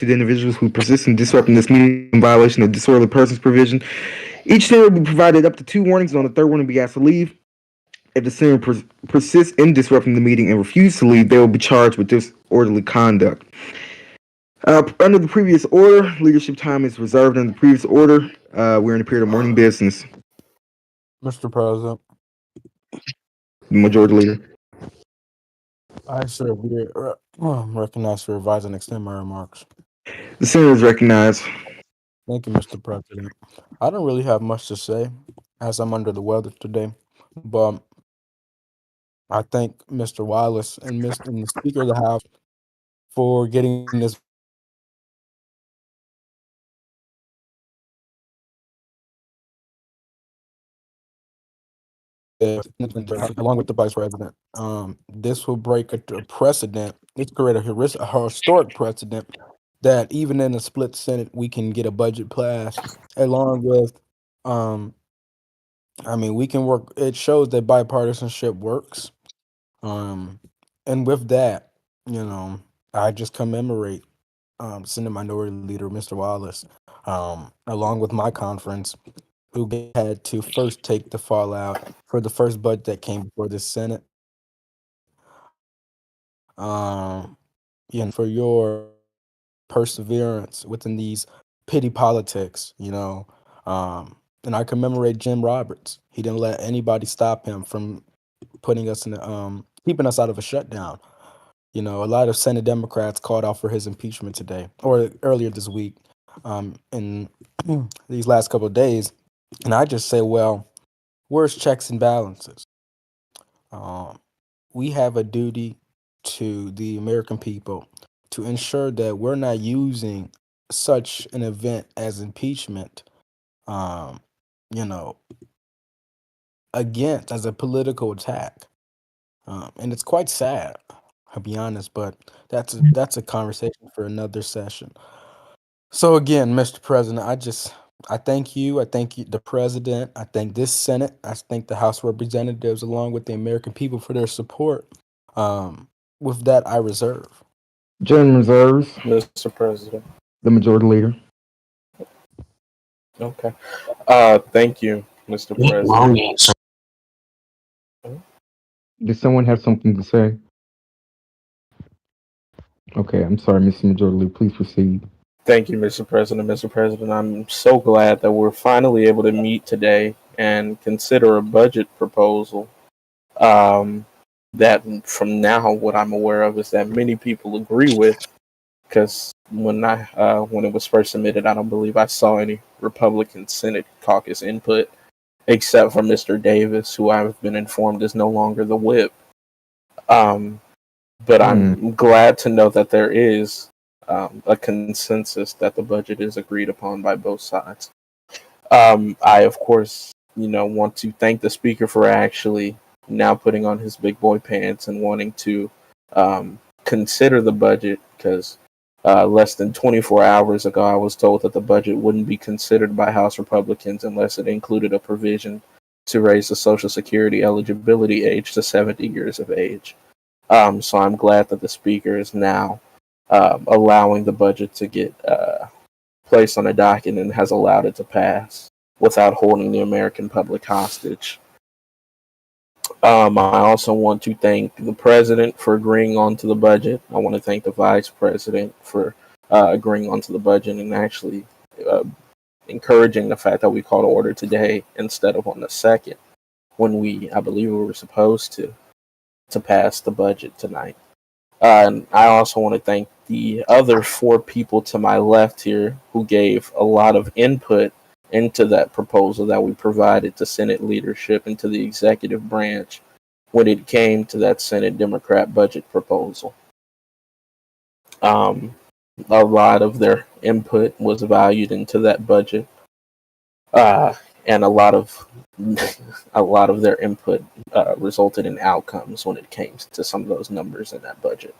to the individuals who persist in disrupting this meeting in violation of disorderly persons provision. Each senator will be provided up to 2 warnings. On the third warning, be asked to leave. If the senator persists in disrupting the meeting and refuses to leave, they will be charged with disorderly conduct. Under the previous order, leadership time is reserved under the previous order. We're in a period of morning business. Mr. President, Majority Leader. I should be recognized to revise and extend my remarks. The senator is recognized. Thank you, Mr. President. I don't really have much to say as I'm under the weather today, but I thank Mr. Wallace and the Speaker of the House for getting this along with the Vice President. This will break a precedent. It's create a historic precedent that even in a split Senate, we can get a budget passed along with, we can work. It shows that bipartisanship works. And with that, I just commemorate Senate Minority Leader Mr. Wallace, along with my conference, who had to first take the fallout for the first budget that came before the Senate. For your perseverance within these petty politics, and I commemorate Jim Roberts. He didn't let anybody stop him from putting us in keeping us out of a shutdown. A lot of Senate Democrats called out for his impeachment today or earlier this week, in these last couple of days. And I just say, well, where's checks and balances? We have a duty to the American people to ensure that we're not using such an event as impeachment, against as a political attack. And it's quite sad, I'll be honest, but that's a conversation for another session. So again, Mr. President, I thank you. I thank you, the president. I thank this Senate. I thank the House of Representatives, along with the American people, for their support. With that, I reserve. Gentleman reserves. Mr. President. The Majority Leader. Okay. Thank you, Mr. President. Did someone have something to say? Okay, I'm sorry, Mr. Majority Leader. Please proceed. Thank you, Mr. President. Mr. President, I'm so glad that we're finally able to meet today and consider a budget proposal. That from now, what I'm aware of is that many people agree with, because when it was first submitted, I don't believe I saw any Republican Senate caucus input, except for Mr. Davis, who I've been informed is no longer the whip. But I'm glad to know that there is a consensus that the budget is agreed upon by both sides. I, of course, want to thank the Speaker for actually now putting on his big boy pants and wanting to consider the budget, because less than 24 hours ago, I was told that the budget wouldn't be considered by House Republicans unless it included a provision to raise the Social Security eligibility age to 70 years of age. So I'm glad that the Speaker is now allowing the budget to get placed on a docket and has allowed it to pass without holding the American public hostage. I also want to thank the President for agreeing onto the budget. I want to thank the Vice President for agreeing onto the budget and actually encouraging the fact that we called order today instead of on the 2nd, when I believe we were supposed to pass the budget tonight. And I also want to thank the other 4 people to my left here who gave a lot of input into that proposal that we provided to Senate leadership and to the executive branch when it came to that Senate Democrat budget proposal. A lot of their input was valued into that budget, and a lot of their input resulted in outcomes when it came to some of those numbers in that budget.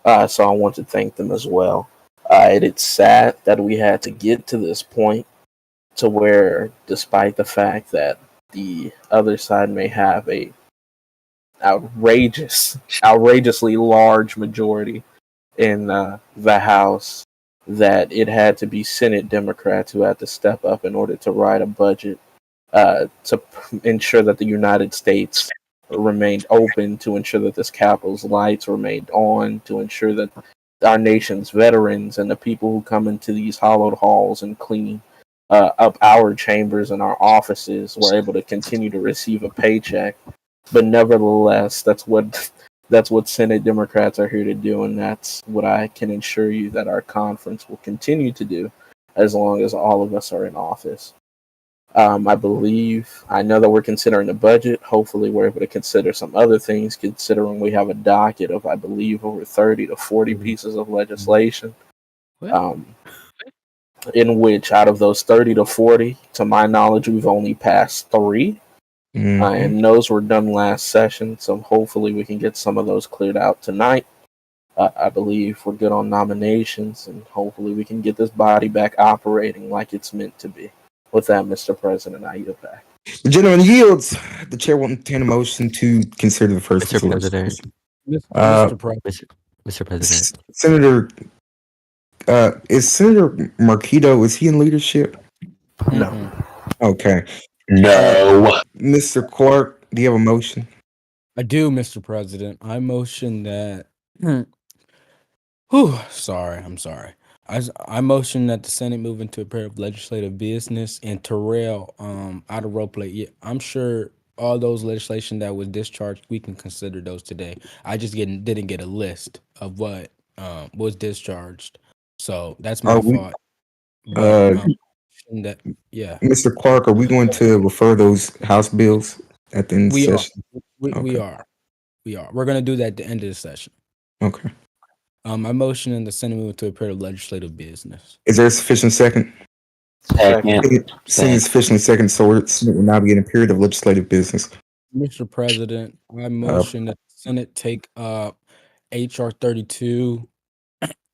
So I want to thank them as well. It's sad that we had to get to this point, to where, despite the fact that the other side may have a outrageously large majority in the House, that it had to be Senate Democrats who had to step up in order to write a budget to ensure that the United States remained open, to ensure that this Capitol's lights remained on, to ensure that our nation's veterans and the people who come into these hollowed halls and clean up our chambers and our offices were able to continue to receive a paycheck. But nevertheless, that's what Senate Democrats are here to do, and that's what I can assure you that our conference will continue to do as long as all of us are in office. I know that we're considering the budget. Hopefully, we're able to consider some other things, considering we have a docket of, I believe, over 30 to 40 pieces of legislation. In which, out of those 30 to 40, to my knowledge, we've only passed 3. And those were done last session, so hopefully we can get some of those cleared out tonight. I believe we're good on nominations, and hopefully we can get this body back operating like it's meant to be. With that, Mr. President, I yield back. The gentleman yields. The chair will entertain a motion to consider the first. Mr. President. Mr. President. Senator, is Senator Marquito, is he in leadership? No. Okay. No. Mr. Clark, do you have a motion? I do, Mr. President. I motion that. I'm sorry. I motion that the Senate move into a period of legislative business, and Terrell, out of role play. Yeah, I'm sure all those legislation that was discharged, we can consider those today. I just didn't get a list of what was discharged, so that's my fault. Mr. Clark, are we going to refer those House bills at the end of the session? We are. We're going to do that at the end of the session. Okay. I motion in the Senate move to a period of legislative business. Is there a sufficient second? Second. Seeing sufficient second, so the Senate will now be in a period of legislative business. Mr. President, I motion that the Senate take up HR 32,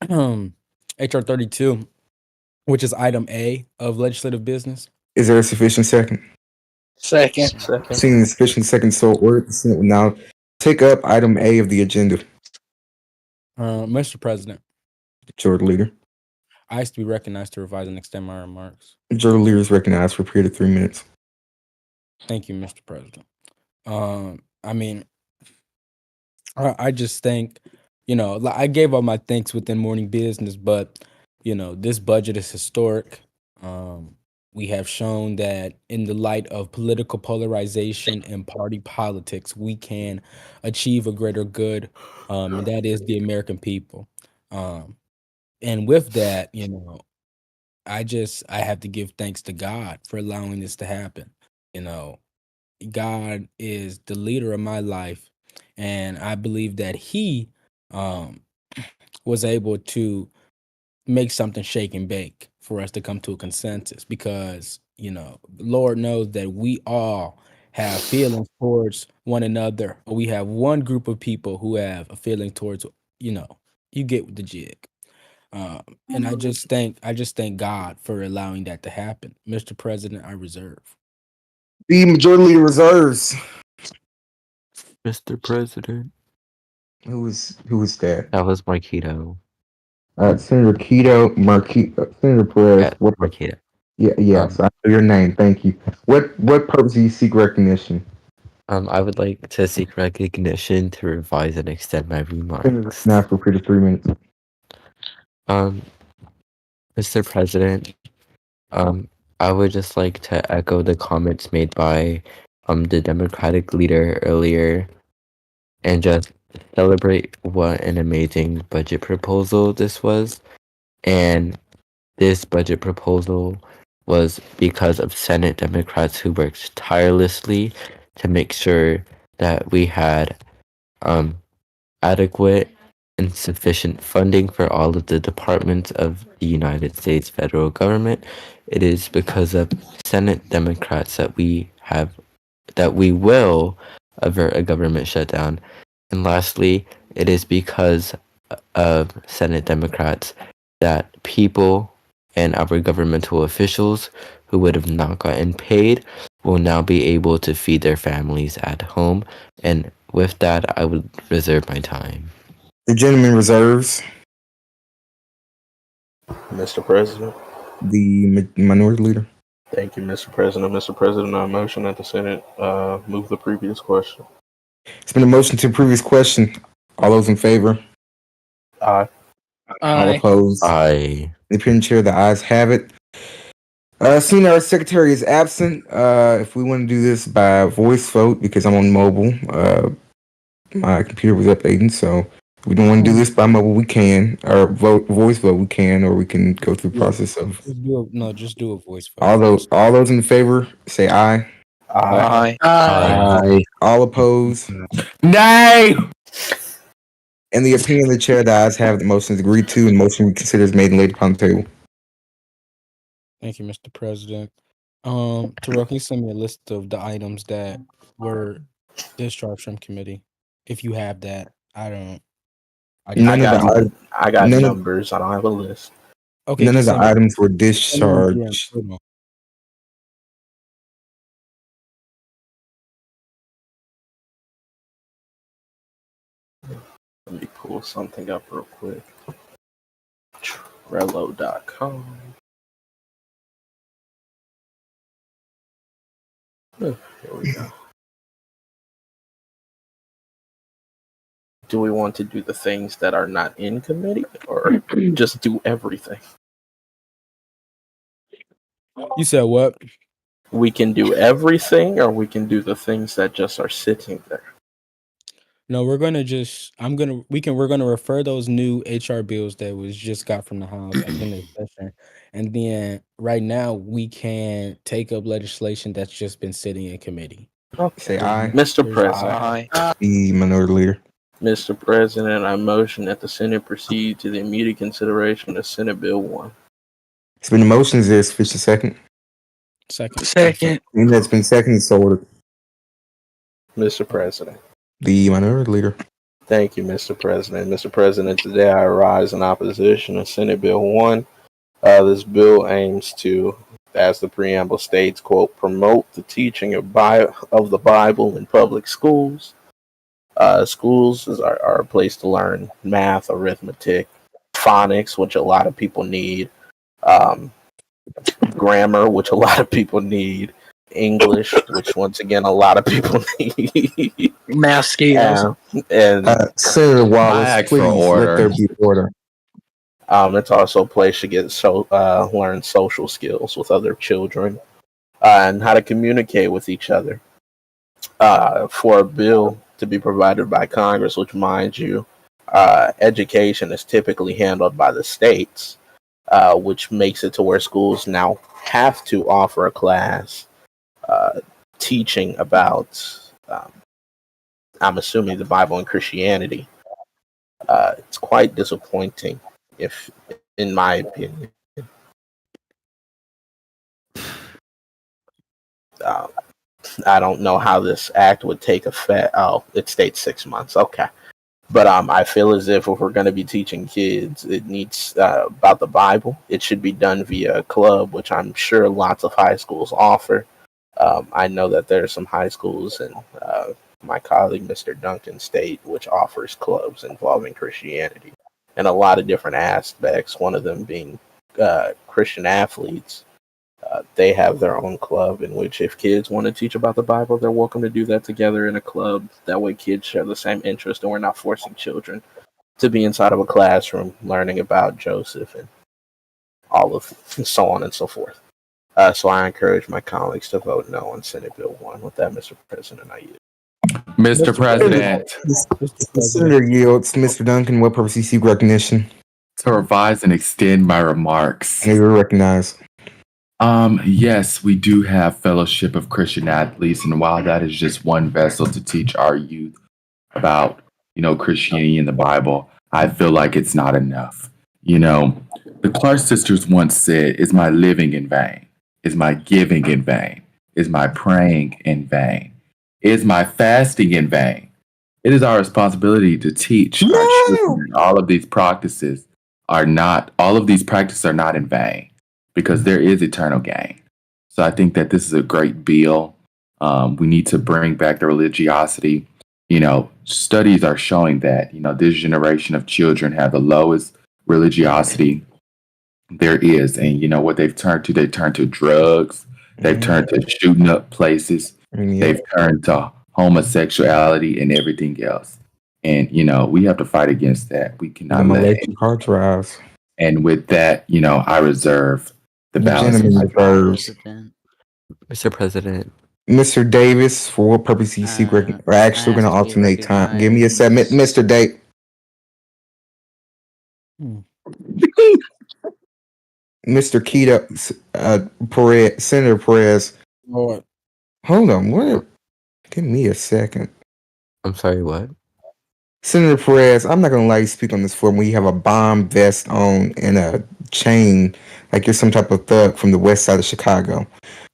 HR 32, which is item A of legislative business. Is there a sufficient second? Second. Seeing sufficient second, so ordered, the Senate will now take up item A of the agenda. Mr. President, Majority Leader. I ask to be recognized to revise and extend my remarks. Majority Leader is recognized for a period of 3 minutes. Thank you, Mr. President. I just think, I gave all my thanks within morning business, but, this budget is historic. We have shown that in the light of political polarization and party politics, we can achieve a greater good, and that is the American people. And with that, I have to give thanks to God for allowing this to happen. God is the leader of my life, and I believe that He was able to make something shake and bake for us to come to a consensus, because the Lord knows that we all have feelings towards one another. We have one group of people who have a feeling towards, you get the jig. And I just thank God for allowing that to happen. Mr. President, I reserve. The Majority Leader reserves. Mr. President. Who was that? That was Marquito. Senator Senator Perez. Marquito. Yes, I know your name. Thank you. What purpose do you seek recognition? I would like to seek recognition to revise and extend my remarks. Now for a period of 3 minutes. Mr. President, I would just like to echo the comments made by the Democratic leader earlier, and just celebrate what an amazing budget proposal this was. And this budget proposal was because of Senate Democrats who worked tirelessly to make sure that we had adequate and sufficient funding for all of the departments of the United States federal government. It is because of Senate Democrats that we will avert a government shutdown. And lastly, it is because of Senate Democrats that people and our governmental officials who would have not gotten paid will now be able to feed their families at home. And with that, I would reserve my time. The gentleman reserves. Mr. President. The minority leader. Thank you, Mr. President. Mr. President, I motion that the Senate move the previous question. It's been a motion to approve this question. All those in favor? Aye. All opposed? I The appearing chair, the ayes have it. Seeing our secretary is absent, if we want to do this by voice vote, because I'm on mobile, my computer was updating, so if we don't want to do this by mobile, we can, or voice vote, we can, or we can go through the process of Just do a voice vote. all those in favor, say aye. Aye. I All opposed? Nay. And the opinion of the chair, the ayes have it. The motion is agreed to, and motion considered made and laid upon the table. Thank you, Mr. President. Terrell, can you send me a list of the items that were discharged from committee? If you have that, I don't. None of the I got none of- numbers. I don't have a list. Okay, none of just the send me- items were send me one discharged. DM. Hold on. Let me pull something up real quick. Trello.com. Oh, here we go. Do we want to do the things that are not in committee or just do everything? You said what? We can do everything or we can do the things that just are sitting there. No, we're gonna refer those new HR bills that was just got from the House in this session, and then right now we can take up legislation that's just been sitting in committee. Say aye. Mr. President. The minority leader. Mr. President, I motion that the Senate proceed to the immediate consideration of Senate Bill 1. It's been a motion. Is there a sufficient second? Second. And that's been seconded, so ordered. Mr. President. The minority leader. Thank you, Mr. President. Mr. President, today I rise in opposition to Senate Bill 1. This bill aims to, as the preamble states, quote, promote the teaching of the Bible in public schools. Schools are a place to learn math, arithmetic, phonics, which a lot of people need, grammar, which a lot of people need, English, which once again a lot of people need, Math skills. and Senator I Wallace, ask for please order. let there be order. it's also a place to get learn social skills with other children and how to communicate with each other. For a bill to be provided by Congress, which, mind you, education is typically handled by the states, which makes it to where schools now have to offer a class teaching about, I'm assuming, the Bible and Christianity. It's quite disappointing, if, in my opinion. I don't know how this act would take effect. Oh, it states 6 months. Okay. But I feel as if we're going to be teaching kids, it needs about the Bible. It should be done via a club, which I'm sure lots of high schools offer. I know that there are some high schools in my colleague, Mr. Duncan State, which offers clubs involving Christianity and a lot of different aspects, one of them being Christian athletes. They have their own club in which if kids want to teach about the Bible, they're welcome to do that together in a club. That way kids share the same interest and we're not forcing children to be inside of a classroom learning about Joseph and all of so on and so forth. So I encourage my colleagues to vote no on Senate Bill 1. With that, Mr. President, I yield. Mr. President, The senator yields. Mr. Duncan, what purpose you seek recognition? to revise and extend my remarks. And you're recognized. Yes, we do have Fellowship of Christian Athletes, and while that is just one vessel to teach our youth about, Christianity and the Bible, I feel like it's not enough. The Clark sisters once said, "Is my living in vain? Is my giving in vain? Is my praying in vain? Is my fasting in vain?" It is our responsibility to teach our children all of these practices are not in vain, because there is eternal gain. So I think that this is a great bill. We need to bring back the religiosity. Studies are showing that, this generation of children have the lowest religiosity there is. And you know what they've turned to? They turned to drugs. They've turned to shooting up places. Yeah. They've turned to homosexuality and everything else. And you know, we have to fight against that. We cannot I'm gonna let let it. you hard drives. And with that, you know, I reserve the You balance. gentlemen of my reserves. President, Mr. President, Mr. Davis, for what purpose do you seek We're actually I going to ask to be alternate time. Give me a segment, recognized. Mr. Date. Hmm. Mr. Keita, Perez, Senator Perez. Lord. Hold on, what? Give me a second. I'm sorry, what? Senator Perez, I'm not going to allow you to speak on this forum when you have a bomb vest on and a chain like you're some type of thug from the west side of Chicago.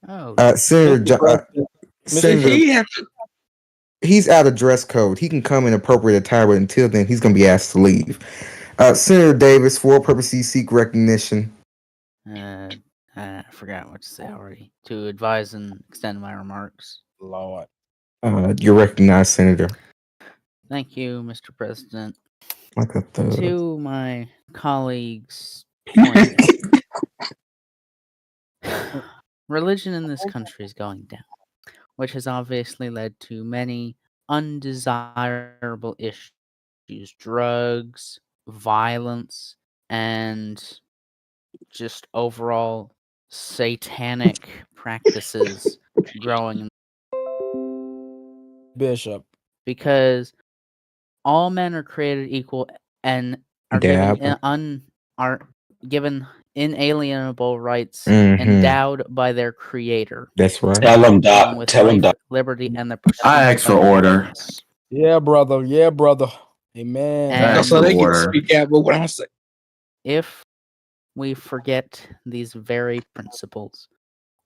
Oh, Senator, Mr. President, Senator, he's out of dress code. He can come in appropriate attire, but until then, he's going to be asked to leave. Senator Davis, for what purpose do you seek recognition? I forgot what to say already. To advise and extend my remarks. Lord. You're recognized, Senator. Thank you, Mr. President. Like a thug. To my colleagues' point, religion in this country is going down, which has obviously led to many undesirable issues, drugs, violence, and just overall satanic practices growing. Bishop. Because all men are created equal and are Dab. given inalienable rights Mhm. endowed by their creator. That's right. Tell him, along Doc. with Tell him, life, Doc. liberty, and the pursuit I ask for of order. happiness. Yeah, brother. Yeah, brother. Amen. And So they can speak out, but what I say. if we forget these very principles,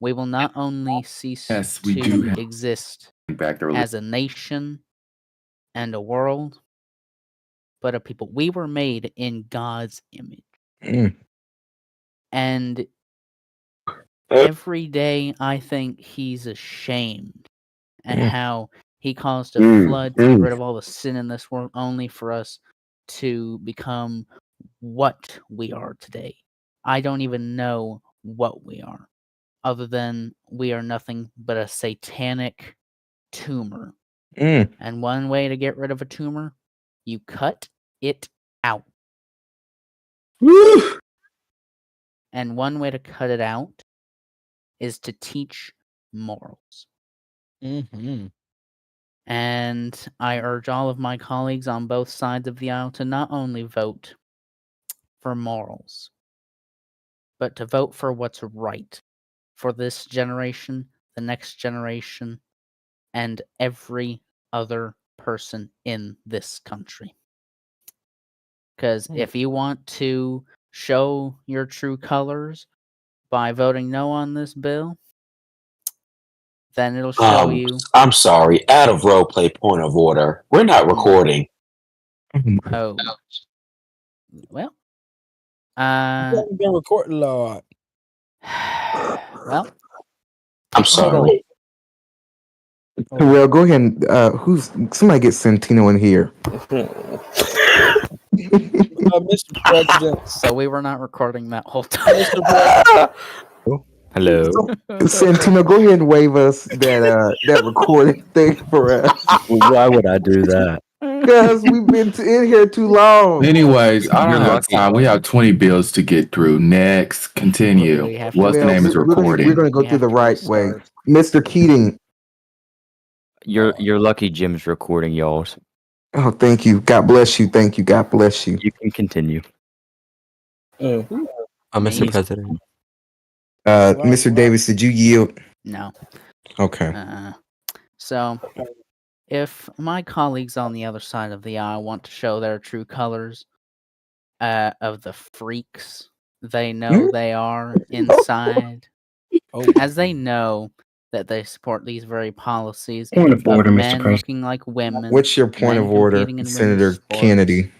we will not only cease Yes, we to do have- exist Back the as a nation and a world, but a people. We were made in God's image. Mm. And every day I think he's ashamed at how he caused a flood to get rid of all the sin in this world only for us to become what we are today. I don't even know what we are, other than we are nothing but a satanic tumor. Mm. And one way to get rid of a tumor, you cut it out. Woo! And one way to cut it out is to teach morals. Mm-hmm. And I urge all of my colleagues on both sides of the aisle to not only vote for morals, but to vote for what's right for this generation, the next generation, and every other person in this country. Because if you want to show your true colors by voting no on this bill, then it'll show you. I'm sorry. Out of role play, point of order. We're not recording. Oh, well, Been recording, Lord. well, I'm sorry. Well, go ahead and somebody get Santino in here. Mr. President. so we were not recording that whole time. Mr. President. Hello. Santino, go ahead and wave us that recording thing for us. Why would I do that? Because we've been in here too long. Anyways, I don't You're have lucky. time. We have 20 bills to get through. Next, continue. We have to- What's the name is We're recording? going to go We through have the to right way. restart. Mr. Keating. You're lucky Jim's recording y'all's. Oh, thank you. God bless you. Thank you. God bless you. You can continue. Mm. Mr. Amazing. President. Mr. Davis, did you yield? No. Okay. So, if my colleagues on the other side of the aisle want to show their true colors of the freaks they know they are inside, as they know that they support these very policies Point of order, Mr. men President. looking like women. What's your point men of order, competing in women's Senator sports. Kennedy?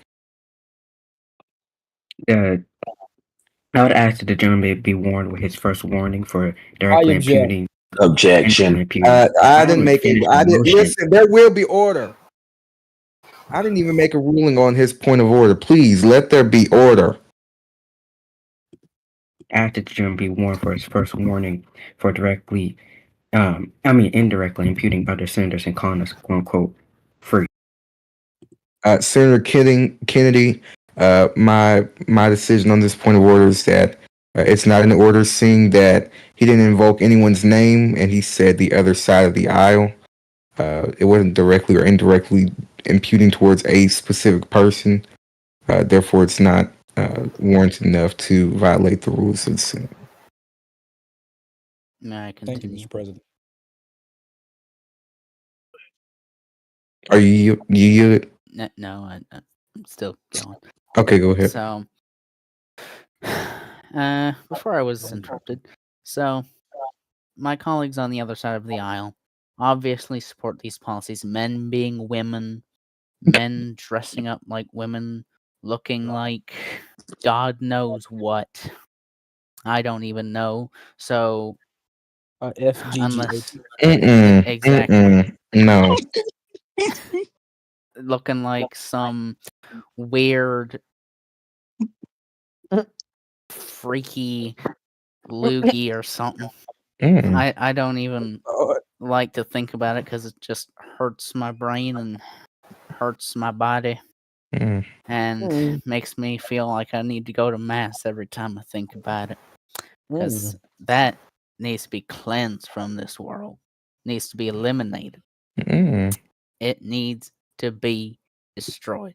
I would ask that the gentleman be warned with his first warning for directly object. impugning. Objection. I didn't make it. I didn't Motion. listen. There will be order. I didn't even make a ruling on his point of order. Please let there be order. asked that the gentleman be warned for his first warning for indirectly imputing other senators and calling us quote unquote free. Senator Kennedy, my decision on this point of order is that it's not in order, seeing that he didn't invoke anyone's name and he said the other side of the aisle. It wasn't directly or indirectly imputing towards a specific person. Therefore, it's not warranted enough to violate the rules of the Senate. May I Thank you, continue? Mr. President. Are you yield? No, I'm still going. Okay, go ahead. So, before I was interrupted, so my colleagues on the other side of the aisle obviously support these policies. Men being women, men dressing up like women, looking like God knows what. I don't even know. So, FGG. unless Mm-mm, exactly, mm-mm, no. looking like some weird, freaky loogie or something. Mm, I don't even like to think about it because it just hurts my brain and hurts my body mm. and makes me feel like I need to go to mass every time I think about it, because that needs to be cleansed from this world, needs to be eliminated. Mm. It needs to be destroyed,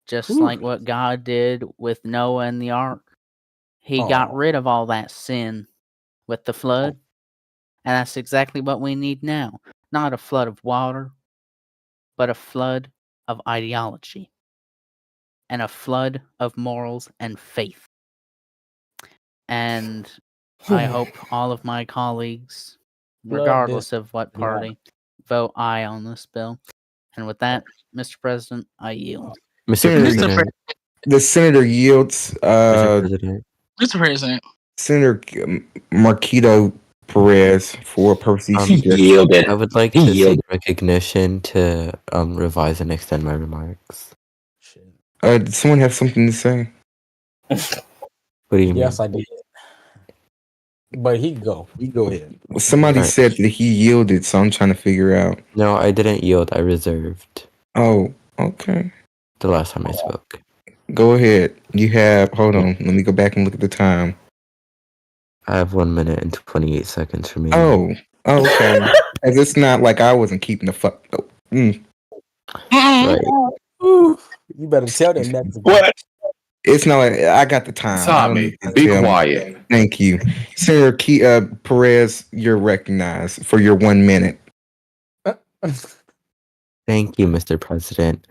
just like what God did with Noah and the ark. He got rid of all that sin with the flood, and that's exactly what we need now. Not a flood of water, but a flood of ideology and a flood of morals and faith. And I hope all of my colleagues, regardless of what party, vote aye on this bill. And with that, Mr. President, I yield. Mr. Senator, President, the senator yields. Mr. President, Mr. President. Senator Marquito Perez for purposes. He yielded. I would like He to seek yielded. recognition to revise and extend my remarks. Did someone have something to say? What do you mean? Yes, I did. But he go ahead. Well, somebody Alright. said that he yielded, so I'm trying to figure out. No, I didn't yield. I reserved Oh, okay. the last time I spoke. Go ahead. You have. Hold on. Let me go back and look at the time. I have 1 minute and 28 seconds remaining. Oh, okay. As it's not like I wasn't keeping the fuck. Oh, Right. You better tell them next. What? It's not like I got the time. I don't Tommy, need to be tell me. quiet. Thank you, Senator Perez. You're recognized for your 1 minute. Thank you, Mr. President.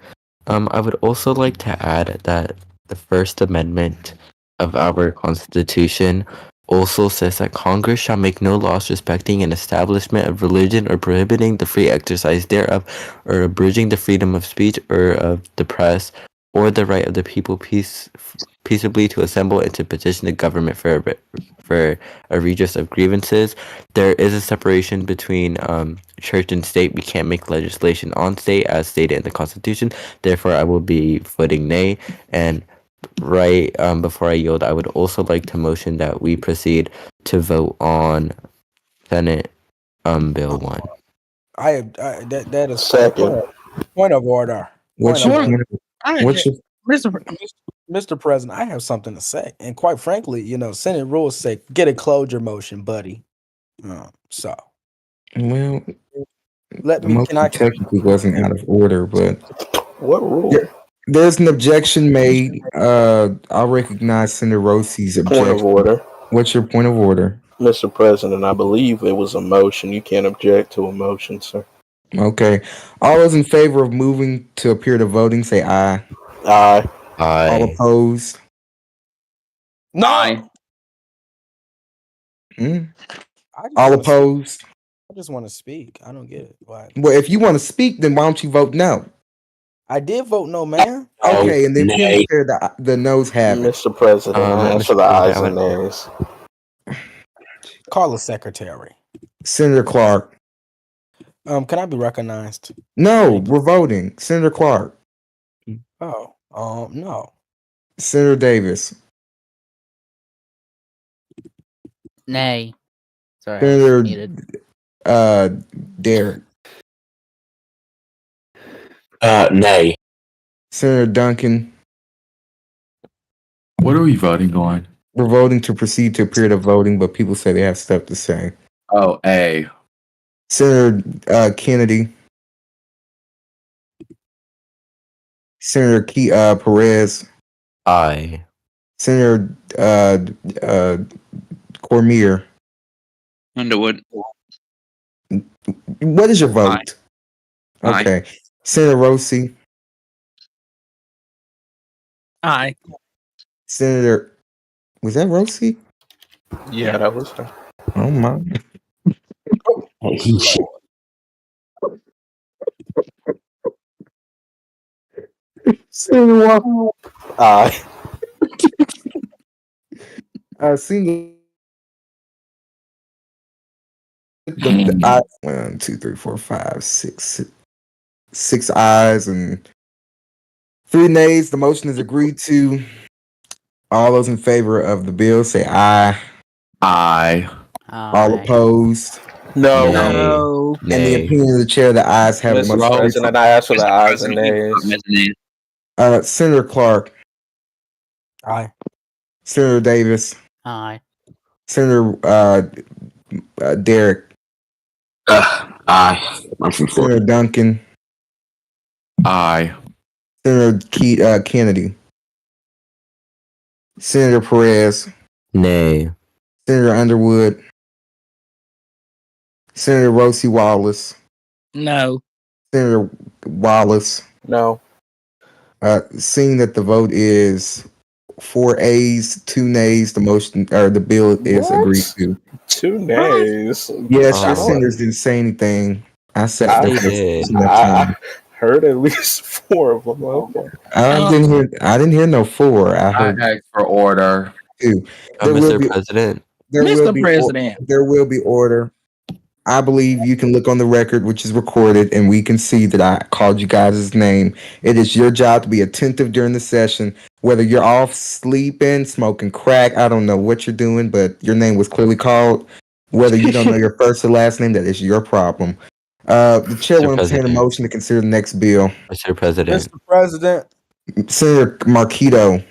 I would also like to add that the First Amendment of our Constitution also says that Congress shall make no laws respecting an establishment of religion or prohibiting the free exercise thereof, or abridging the freedom of speech or of the press, or the right of the people peaceably to assemble and to petition the government for a redress of grievances. There is a separation between church and state. We can't make legislation on state as stated in the Constitution. Therefore, I will be voting nay. And before I yield, I would also like to motion that we proceed to vote on Senate Bill 1. That is Second. point of order. What's Point your of order. what's your Mr. President, I have something to say, and quite frankly, Senate rules say get a closure motion, buddy. So well? let The me. motion Can I? technically wasn't out of order, but What rule? Yeah. There's an objection made. I'll recognize Senator Rossi's Point of objection. order. What's your point of order? Mr. President, I believe it was a motion. You can't object to a motion, sir. Okay. All those in favor of moving to appear to voting, say aye. Aye. All opposed? No. Hmm? I just All wanna speak. opposed? I just want to speak. I don't get it. Why? Well, if you want to speak, then why don't you vote no? I did vote no, man. Okay, and then nay. please share the no's have it. Mr. President, I ask for the Mr. ayes and President, nays. Call the secretary. Senator Clark. Can I be recognized? No, we're voting. Senator Clark. Oh, no. Senator Davis. Nay. Sorry, I Senator was muted. Derek, Nay. Senator Duncan. What are we voting on? We're voting to proceed to a period of voting, but people say they have stuff to say. Oh, A. Senator Kennedy, Senator Perez, Aye. Senator Cormier. Underwood. What is your vote? Aye. Okay. Senator Rossi, Aye. Senator, was that Rossi? Yeah, that was her. Oh my. Senator Walker. Senator. The 1, 2, 3, 4, 5, 6 ayes and 3 nays. The motion is agreed to. All those in favor of the bill say aye. Aye. All Aye. opposed. No, Nay. No. In the Nay. opinion of the chair, the ayes have it. Mr. Motion carries. President, I ask for the Mr. ayes and President, nays. Senator Clark, Aye. Senator Davis, Aye. Senator Derek, Aye. Motion for Senator Duncan, Aye. Senator Kennedy, Senator Perez, Nay. Senator Underwood, Senator Rossi Wallace, No. Senator Wallace. No. Seeing that the vote is 4 ayes, 2 nays, the motion or the bill is What? agreed to. 2 nays. Yes, your Oh. senators didn't say anything. I said I- that They did. I heard at least 4 of them. Okay. I didn't hear no 4. I I heard ask for order. 2. There will Mr. be President. there will Mr. be President. there will be order. I believe you can look on the record, which is recorded, and we can see that I called you guys' name. It is your job to be attentive during the session, whether you're off sleeping, smoking crack. I don't know what you're doing, but your name was clearly called. Whether you don't know your first or last name, that is your problem. The chair will entertain a President. motion to consider the next bill. Mr. President. Mr. President, Senator Marquito.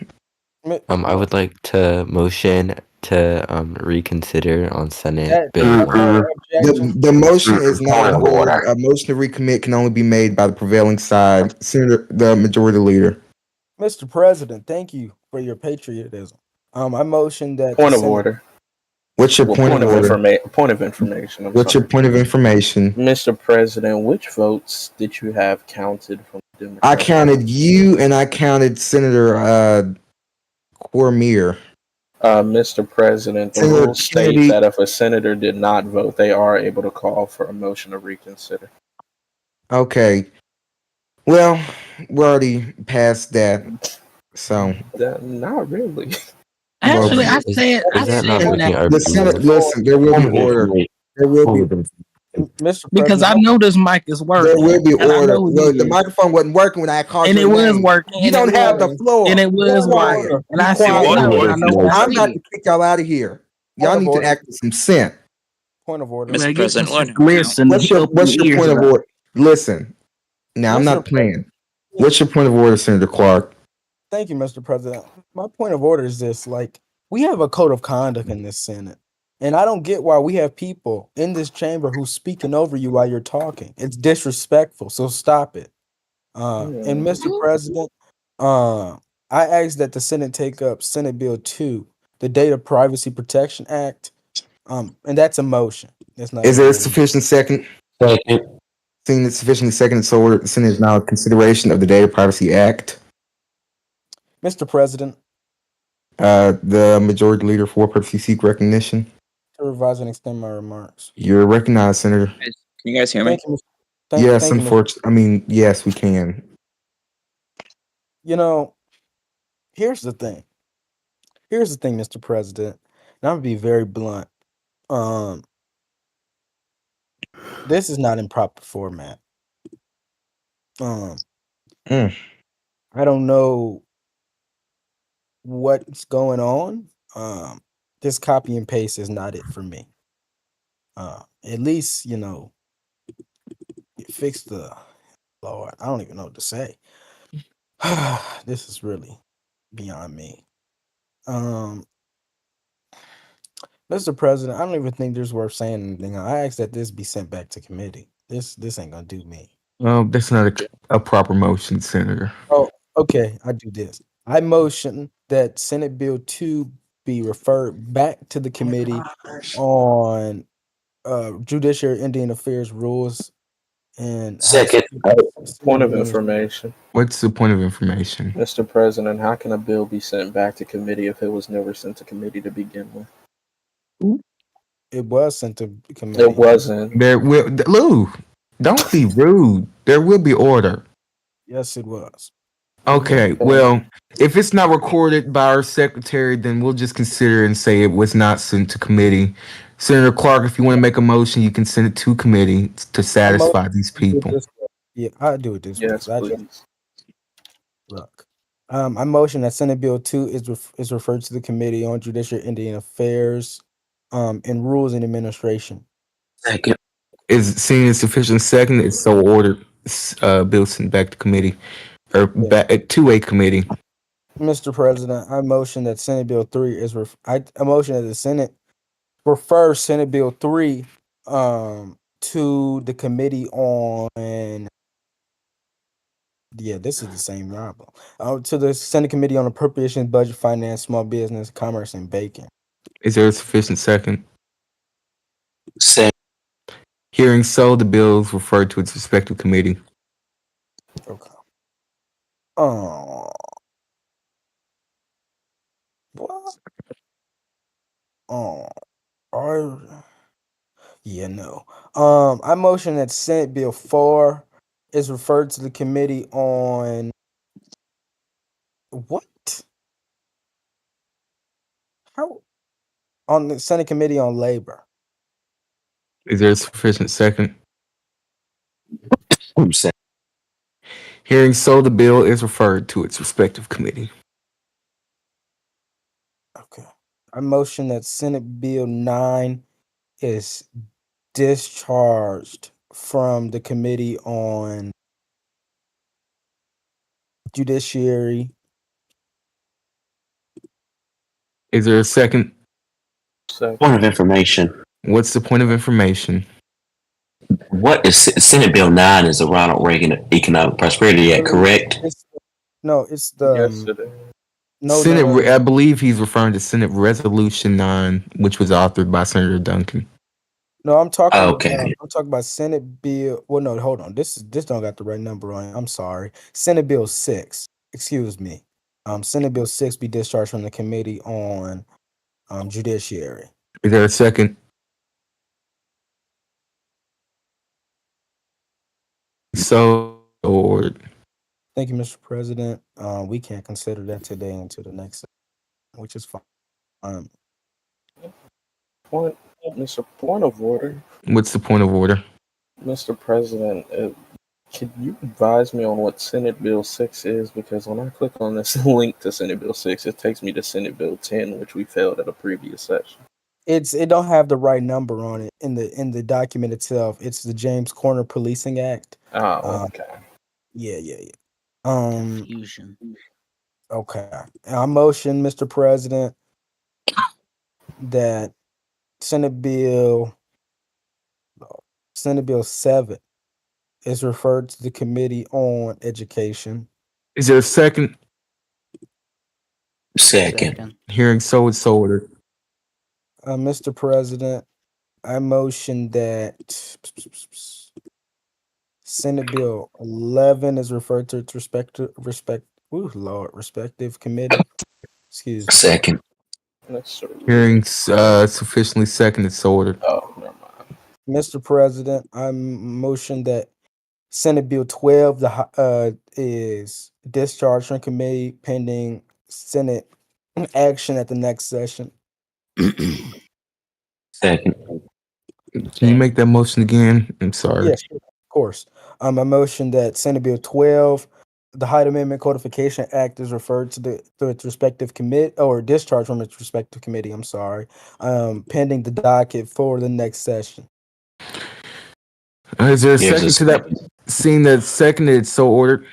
I would like to motion to reconsider on Senate that Bill. objection. The motion is not Point of in order. order. A motion to recommit can only be made by the prevailing side. Senator, the majority leader. Mr. President, thank you for your patriotism. I motion that Point the of Senate- order. What's your Well, point of order? Point of information. I'm What's sorry. your point of information? Mr. President, which votes did you have counted from the Democrats? I counted you and I counted Senator Cormier. Mr. President, the Senator rules state Kennedy- that if a senator did not vote, they are able to call for a motion to reconsider. Okay. Well, we're already past that. So Not really. Actually, I Is- said is that not that making our the Senate, listen, there will be order. There will be Mr. because I President, know this mic is working. there will be and I order. know it Well, the is. microphone wasn't working when I called And your it was name. working. You and don't it have was. the floor. And it was Be quiet. working. And Be I said, quiet. I know, I know. I'm about to kick y'all out of here. Y'all Point of need to order. act with some sense. point of order. Mr. Well, President, get some- what? Listen. What's your open ears point of up. order? Listen. Now I'm Mr. not playing. What's your point of order, Senator Clark? Thank you, Mr. President. My point of order is this: like, we have a code of conduct in this Senate, and I don't get why we have people in this chamber who's speaking over you while you're talking. It's disrespectful. So stop it. And Mr. President, I ask that the Senate take up Senate Bill 2, the Data Privacy Protection Act. And that's a motion. That's not. Is there a sufficient second? Second. Seeing it's sufficiently seconded, so ordered. The Senate is now in consideration of the Data Privacy Act. Mr. President, The majority leader for purpose seek recognition. to revise and extend my remarks. You're recognized, Senator. Can you guys hear me? Thank you, Mr. Yes, thank you, Mr. unfortunately. I mean, yes, we can. You know, here's the thing. Here's the thing, Mr. President. And I'm gonna be very blunt. This is not in proper format. Mm. I don't know what's going on. this copy and paste is not it for me. At least, fix the Lord. I don't even know what to say. This is really beyond me. Mr. President, I don't even think there's worth saying anything. I ask that this be sent back to committee. This ain't gonna do me. That's not a proper motion, Senator. Oh, okay. I do this. I motion that Senate Bill 2 be referred back to the committee on Judiciary Indian Affairs rules and Second. Point of information. What's the point of information? Mr. President, how can a bill be sent back to committee if it was never sent to committee to begin with? It was sent to committee. It wasn't. There will Lou, don't be rude. There will be order. Yes, it was. Okay, well, if it's not recorded by our secretary, then we'll just consider and say it was not sent to committee. Senator Clark, if you want to make a motion, you can send it to committee to satisfy these people. Yeah, I'll do it this way. Yes, please. Look, I motion that Senate Bill 2 is referred to the Committee on Judicial Indian Affairs, and Rules and Administration. Second. Is seen as sufficient second? It's so ordered. Bill sent back to committee or back to a committee. Mr. President, I motion that Senate Bill 3 is I motion that the Senate refer Senate Bill 3 to the committee on. Yeah, this is the same problem. To the Senate Committee on Appropriations, Budget, Finance, Small Business, Commerce, and Bacon. Is there a sufficient second? Second. Hearing so, the bill is referred to its respective committee. Okay. What? Yeah, no. I motion that Senate Bill 4 is referred to the committee on what? How? On the Senate Committee on Labor. Is there a sufficient second? Second. Hearing so, the bill is referred to its respective committee. Okay. I motion that Senate Bill 9 is discharged from the Committee on Judiciary. Is there a second? Second. Point of information. What's the point of information? What is Senate Bill 9 is the Ronald Reagan Economic Prosperity Act, correct? It's the Yes, it is. Senate. I believe he's referring to Senate Resolution 9, which was authored by Senator Duncan. No, I'm talking. Okay. I'm talking about Senate Bill. Well, no, hold on. This don't got the right number on it. I'm sorry. Senate Bill 6. Excuse me. Senate Bill 6 be discharged from the Committee on Judiciary. Is there a second? So ordered. Thank you, Mr. President. We can't consider that today until the next session, which is fine. Point of order. What's the point of order? Mr. President, can you advise me on what Senate Bill 6 is? Because when I click on this link to Senate Bill 6, it takes me to Senate Bill 10, which we failed at a previous session. It don't have the right number on it in the document itself. It's the James Corner Policing Act. Oh, okay. Yeah. Confusion. Okay. I motion, Mr. President, that Senate Bill 7 is referred to the Committee on Education. Is there a second? Second. Hearing so, it's so ordered. Mr. President, I motion that Senate Bill 11 is referred to its respective committee. Excuse me. Second. Hearing sufficiently second, it's so ordered. Oh, never mind. Mr. President, I motion that Senate Bill 12 is discharged from committee pending Senate action at the next session. Second. Can you make that motion again? I'm sorry. Yes, of course. I motion that Senate Bill 12 the Hyde Amendment Codification Act is referred to its respective committee or discharged from its respective committee. I'm sorry, pending the docket for the next session. Is there a There's second a to that? second. Seeing that seconded, it's so ordered.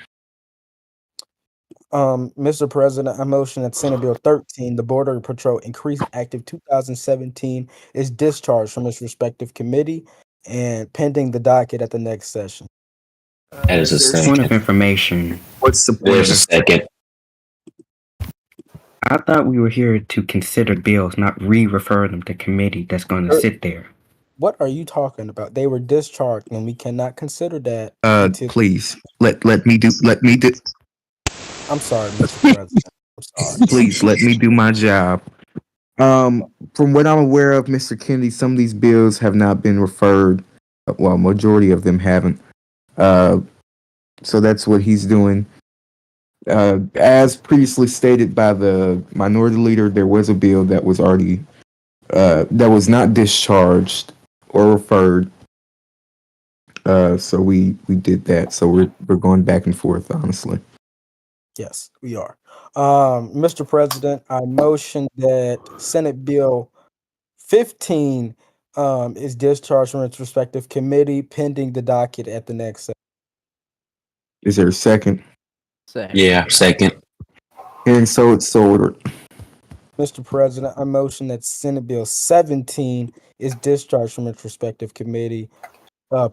Mr. President, I motion that Senate Bill 13, the Border Patrol Increased Act of 2017, is discharged from its respective committee and pending the docket at the next session. That is a Point of second. information. What's the point? There's a second. I thought we were here to consider bills, not re-refer them to committee that's going to sit there. What are you talking about? They were discharged, and we cannot consider that until. Please let me do. I'm sorry, Mr. President. I'm sorry. Please let me do my job. From what I'm aware of, Mr. Kennedy, some of these bills have not been referred. Well, majority of them haven't. So that's what he's doing. As previously stated by the minority leader, there was a bill that was already that was not discharged or referred. So we did that. So we're going back and forth, honestly. Yes, we are. Mr. President, I motion that Senate Bill 15 is discharged from its respective committee pending the docket at the next session. Is there a second? Second. Yeah, second. And so it's so ordered. Mr. President, I motion that Senate Bill 17 is discharged from its respective committee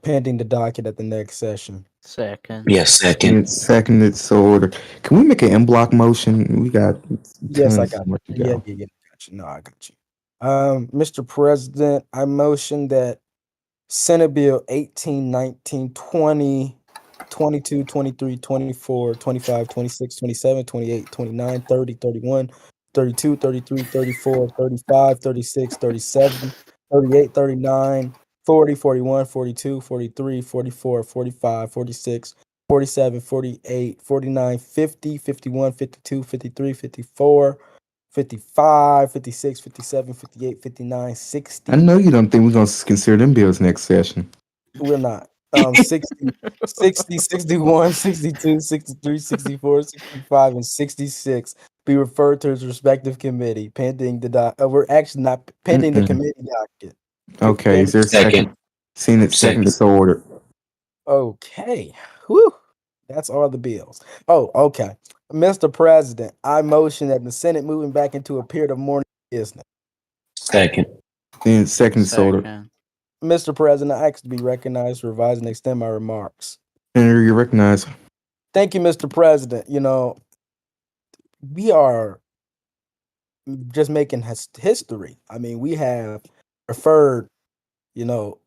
pending the docket at the next session. Second. Yeah, And second. it's seconded, so ordered. Can we make an M block motion? We got Yes, I tons got more you. to go. Yeah, got you. No, I got you. Mr. President, I motion that Senate Bill 18, 19, 20, 22, 23, 24, 25, 26, 27, 28, 29, 30, 31, 32, 33, 34, 35, 36, 37, 38, 39, 40, 41, 42, 43, 44, 45, 46, 47, 48, 49, 50, 51, 52, 53, 54, 55, 56, 57, 58, 59, 60. I know you don't think we're gonna consider them bills next session. We're not. 60, 61, 62, 63, 64, 65, and 66 be referred to its respective committee pending the we're actually not pending the committee docket. Okay, is there a second? Seeing it seconded, so ordered. Okay. Whew. That's all the bills. Oh, okay. Mr. President, I motion that the Senate moving back into a period of mourning business. Second. Then second, so ordered. Second. Mr. President, I ask to be recognized, revise, and extend my remarks. Senator, you recognize. Thank you, Mr. President. You know, we are just making history. I mean, we have referred,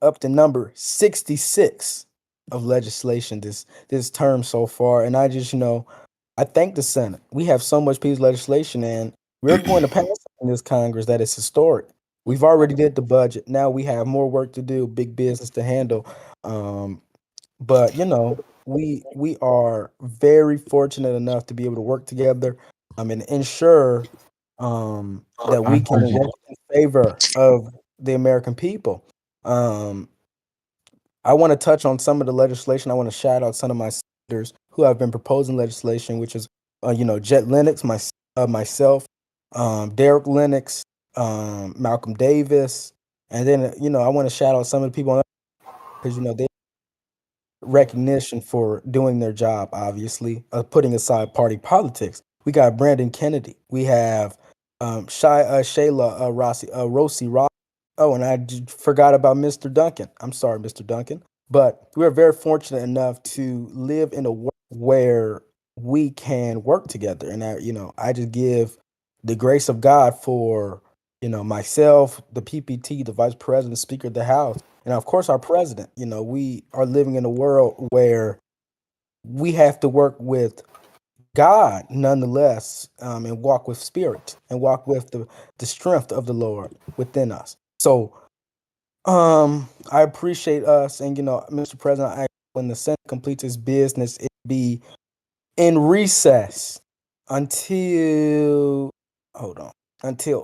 up to number 66 of legislation this term so far. And I just, I thank the Senate. We have so much piece of legislation, and we're going to pass in this Congress that is historic. We've already did the budget. Now we have more work to do, big business to handle. But we are very fortunate enough to be able to work together and ensure that we can work in favor of the American people. I want to touch on some of the legislation. I want to shout out some of my senators who have been proposing legislation, which is, Jet Lennox, myself, Derek Lennox, Malcolm Davis, and then, I want to shout out some of the people because, they recognition for doing their job, obviously, putting aside party politics. We got Brandon Kennedy. We have Shayla Rosie Ross. Oh, and I forgot about Mr. Duncan. I'm sorry, Mr. Duncan. But we're very fortunate enough to live in a world where we can work together. And I just give the grace of God for, myself, the PPT, the Vice President, Speaker of the House, and of course our President. We are living in a world where we have to work with God nonetheless, and walk with spirit and walk with the strength of the Lord within us. So I appreciate us, and Mr. President, when the Senate completes its business, it be in recess until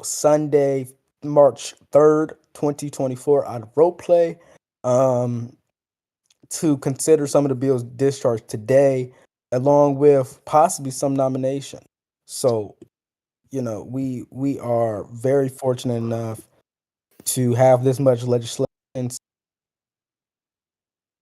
Sunday, March 3rd, 2024, out of rope play, to consider some of the bills discharged today. along with possibly some nomination. So, we are very fortunate enough to have this much legislation.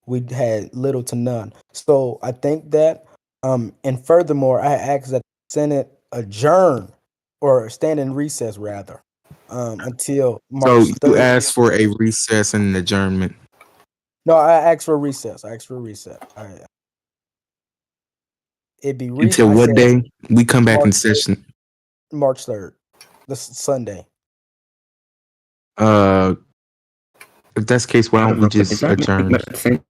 We had little to none. So I think that, and furthermore, I asked that the Senate adjourn or stand in recess rather, until So March you 3rd. asked for a recess and an adjournment. No, I asked for a recess. It'd be Until I what said day? We come back in March session. March 3rd, this Sunday. If that's the case, why don't we Real quick, just does that make adjourn? much sense?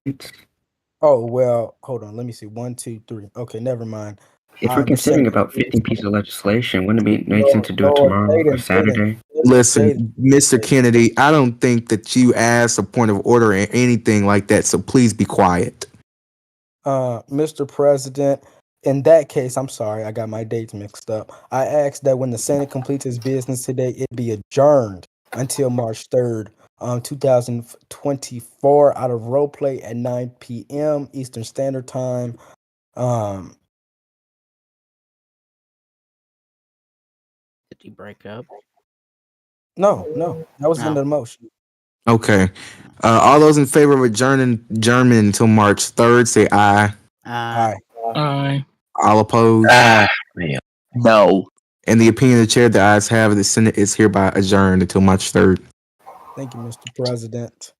Oh well, hold on. Let me see. 1, 2, 3. Okay, never mind. If we're The considering Senate. about 15 pieces of legislation, wouldn't it make sense to do it tomorrow or Saturday? Listen, Mr. Kennedy, I don't think that you asked a point of order or anything like that, so please be quiet. Mr. President, in that case, I'm sorry, I got my dates mixed up. I asked that when the Senate completes its business today, it be adjourned until March 3rd, 2024, out of role play at 9 p.m. Eastern Standard Time. Did you break up? No, that was the end of the motion. Okay. All those in favor of adjourning until March 3rd, say aye. Aye. Aye. All opposed? Man. No. In the opinion of the chair, the ayes have it. The Senate is hereby adjourned until March 3rd. Thank you, Mr. President.